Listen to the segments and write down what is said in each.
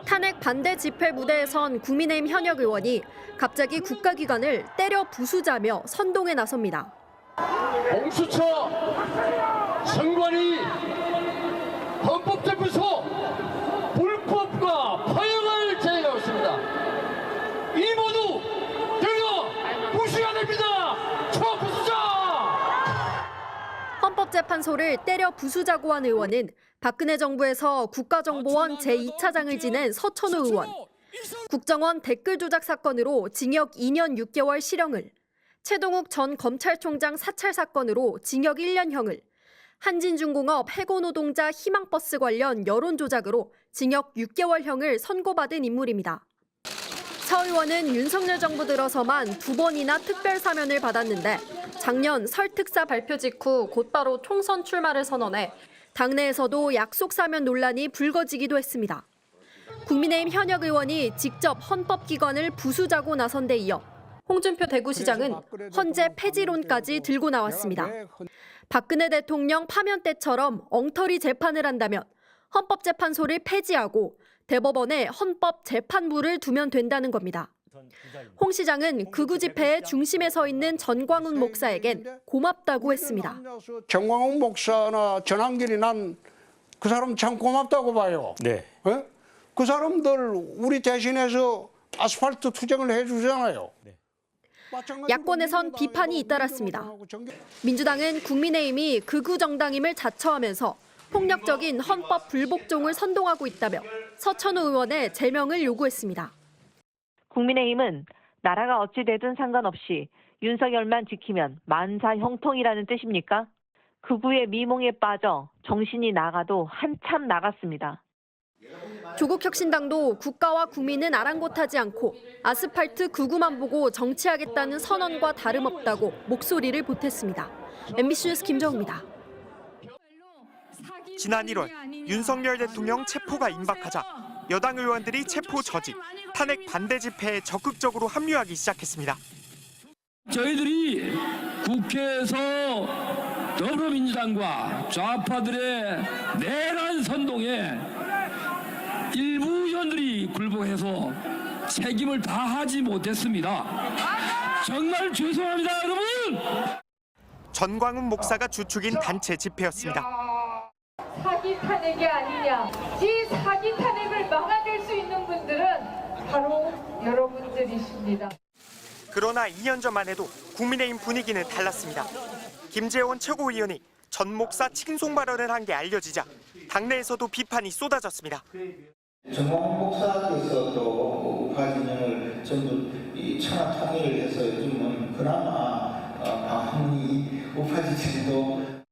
탄핵 반대 집회 무대에 선 국민의힘 현역 의원이 갑자기 국가기관을 때려 부수자며 선동에 나섭니다. 공수처 선관위 헌법재판소 불법과 파행을 제기하고 있습니다. 이 모두 때려 부수셔야 됩니다. 초부수자! 헌법재판소를 때려 부수자고 한 의원은 박근혜 정부에서 국가정보원 제2차장을 지낸 서천호 의원, 국정원 댓글 조작 사건으로 징역 2년 6개월 실형을, 최동욱 전 검찰총장 사찰 사건으로 징역 1년형을, 한진중공업 해고노동자 희망버스 관련 여론 조작으로 징역 6개월형을 선고받은 인물입니다. 서 의원은 윤석열 정부 들어서만 2번이나 특별 사면을 받았는데 작년 설 특사 발표 직후 곧바로 총선 출마를 선언해 당내에서도 약속 사면 논란이 불거지기도 했습니다. 국민의힘 현역 의원이 직접 헌법기관을 부수자고 나선 데 이어 홍준표 대구시장은 헌재 폐지론까지 들고 나왔습니다. 박근혜 대통령 파면 때처럼 엉터리 재판을 한다면 헌법재판소를 폐지하고 대법원에 헌법재판부를 두면 된다는 겁니다. 홍 시장은 극우 집회의 중심에 서 있는 전광훈 목사에겐 고맙다고 했습니다. 전광훈 목사나 전한길이 난 그 사람 참 고맙다고 봐요. 네. 네? 그 사람들 우리 대신해서 아스팔트 투쟁을 해주잖아요. 네. 야권에선 비판이 잇따랐습니다. 민주당은 국민의힘이 극우 정당임을 자처하면서 폭력적인 헌법 불복종을 선동하고 있다며 서천호 의원의 제명을 요구했습니다. 국민의힘은 나라가 어찌 되든 상관없이 윤석열만 지키면 만사 형통이라는 뜻입니까? 극우의 미몽에 빠져 정신이 나가도 한참 나갔습니다. 조국혁신당도 국가와 국민은 아랑곳하지 않고 아스팔트 극우만 보고 정치하겠다는 선언과 다름없다고 목소리를 보탰습니다. MBC 뉴스 김정우입니다. 지난 1월 윤석열 대통령 체포가 임박하자 여당 의원들이 체포 저지, 탄핵 반대 집회에 적극적으로 합류하기 시작했습니다. 저희들이 국회에서 더불어민주당과 좌파들의 내란 선동에 일부 의원들이 굴복해서 책임을 다하지 못했습니다. 정말 죄송합니다, 여러분! 전광훈 목사가 주축인 단체 집회였습니다. 사기 탄핵이 아니냐. 이 사기 탄핵을 막아낼 수 있는 분들은 바로 여러분들이십니다. 그러나 2년 전만 해도 국민의힘 분위기는 달랐습니다. 김재원 최고위원이 전 목사 칭송 발언을 한 게 알려지자 당내에서도 비판이 쏟아졌습니다. 전광훈 목사께서 또 우파 진영을 전부 천하 통일을 해서 요즘은 그나마 방언이 우파 진영도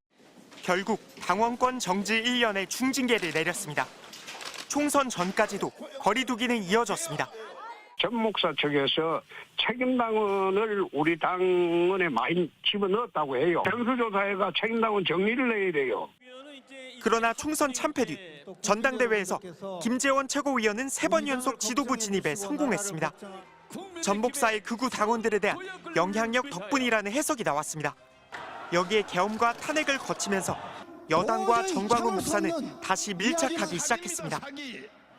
결국 당원권 정지 1년의 중징계를 내렸습니다. 총선 전까지도 거리두기는 이어졌습니다. 전 목사 측에서 책임당원을 우리 당원에 많이 집어넣었다고 해요. 전수조사회가 책임당원 정리를 해야 돼요. 그러나 총선 참패 뒤 전당대회에서 김재원 최고위원은 3번 연속 지도부 진입에 성공했습니다. 전 목사의 극우 당원들에 대한 영향력 덕분이라는 해석이 나왔습니다. 여기에 계엄과 탄핵을 거치면서 여당과 전광훈 목사는 다시 밀착하기 시작했습니다.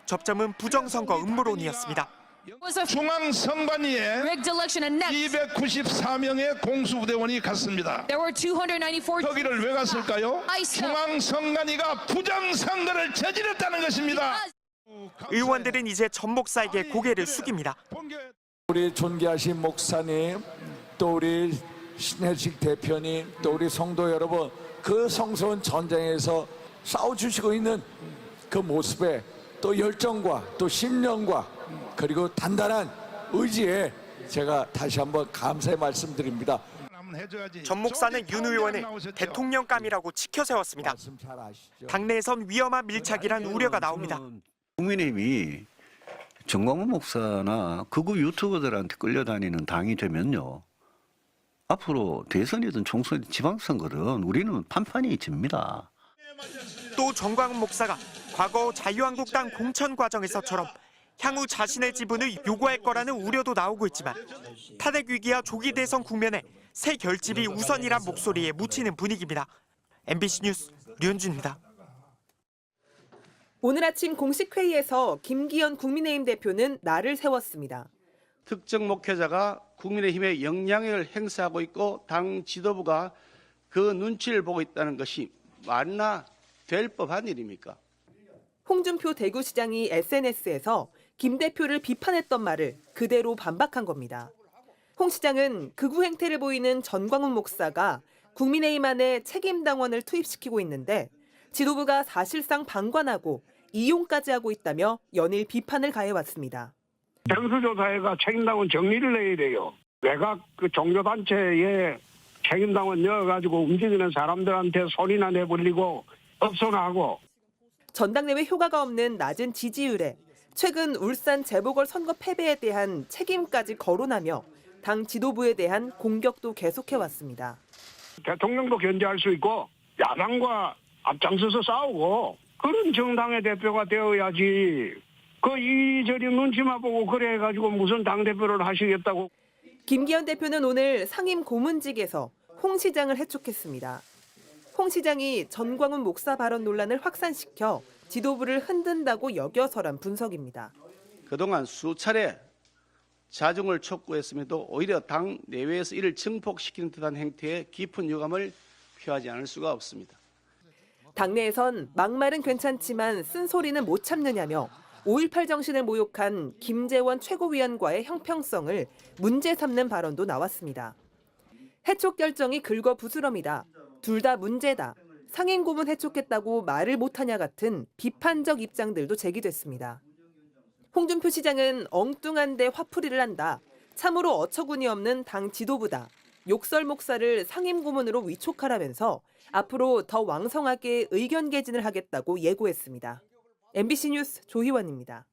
접점은 부정선거 음모론이었습니다. 중앙선관위에 294명의 공수부대원이 갔습니다. 거기를 왜 갔을까요? 중앙선관위가 부정선거를 저질렀다는 것입니다. 의원들은 이제 전 목사에게 고개를 숙입니다. 우리 존귀하신 목사님, 또 우리 신혜식 대표님, 또 우리 성도 여러분, 그 성스러운 전쟁에서 싸워주시고 있는 그 모습에 또 열정과 또 신념과 그리고 단단한 의지에 제가 다시 한번 감사의 말씀드립니다. 전 목사는 윤 의원을 대통령감이라고 치켜세웠습니다. 당내에선 위험한 밀착이란 우려가 나옵니다. 국민의힘이 전광훈 목사나 극우 유튜버들한테 끌려다니는 당이 되면요, 앞으로 대선이든 총선이든 지방선거든 우리는 판판이 집니다. 또 전광훈 목사가 과거 자유한국당 공천 과정에서처럼 향후 자신의 지분을 요구할 거라는 우려도 나오고 있지만 탄핵 위기와 조기 대선 국면에 새 결집이 우선이란 목소리에 묻히는 분위기입니다. MBC 뉴스 류현준입니다. 오늘 아침 공식 회의에서 김기현 국민의힘 대표는 날을 세웠습니다. 특정 목회자가 국민의힘에 영향력을 행사하고 있고 당 지도부가 그 눈치를 보고 있다는 것이 말이나 될 법한 일입니까? 홍준표 대구시장이 SNS에서 김 대표를 비판했던 말을 그대로 반박한 겁니다. 홍 시장은 극우 행태를 보이는 전광훈 목사가 국민의힘 안에 책임당원을 투입시키고 있는데 지도부가 사실상 방관하고 이용까지 하고 있다며 연일 비판을 가해왔습니다. 전수조사회가 책임당원 정리를 내야 돼요. 외곽 그 종교단체에 책임당원 넣어가지고 움직이는 사람들한테 소리나 내버리고 업소나 하고. 전당대회 효과가 없는 낮은 지지율에 최근 울산 재보궐 선거 패배에 대한 책임까지 거론하며 당 지도부에 대한 공격도 계속해왔습니다. 대통령도 견제할 수 있고 야당과 앞장서서 싸우고 그런 정당의 대표가 되어야지. 그 이리저리 눈치만 보고 그래 가지고 무슨 당대표를 하시겠다고. 김기현 대표는 오늘 상임 고문직에서 홍 시장을 해촉했습니다. 홍 시장이 전광훈 목사 발언 논란을 확산시켜 지도부를 흔든다고 여겨서란 분석입니다. 그동안 수차례 자중을 촉구했음에도 오히려 당 내외에서 이를 증폭시키는 듯한 행태에 깊은 유감을 표하지 않을 수가 없습니다. 당내에선 막말은 괜찮지만 쓴소리는 못 참느냐며 5.18 정신을 모욕한 김재원 최고위원과의 형평성을 문제 삼는 발언도 나왔습니다. 해촉 결정이 긁어부스럼이다. 둘 다 문제다. 상임고문 해촉했다고 말을 못하냐 같은 비판적 입장들도 제기됐습니다. 홍준표 시장은 엉뚱한데 화풀이를 한다. 참으로 어처구니 없는 당 지도부다. 욕설 목사를 상임고문으로 위촉하라면서 앞으로 더 왕성하게 의견 개진을 하겠다고 예고했습니다. MBC 뉴스 조희원입니다.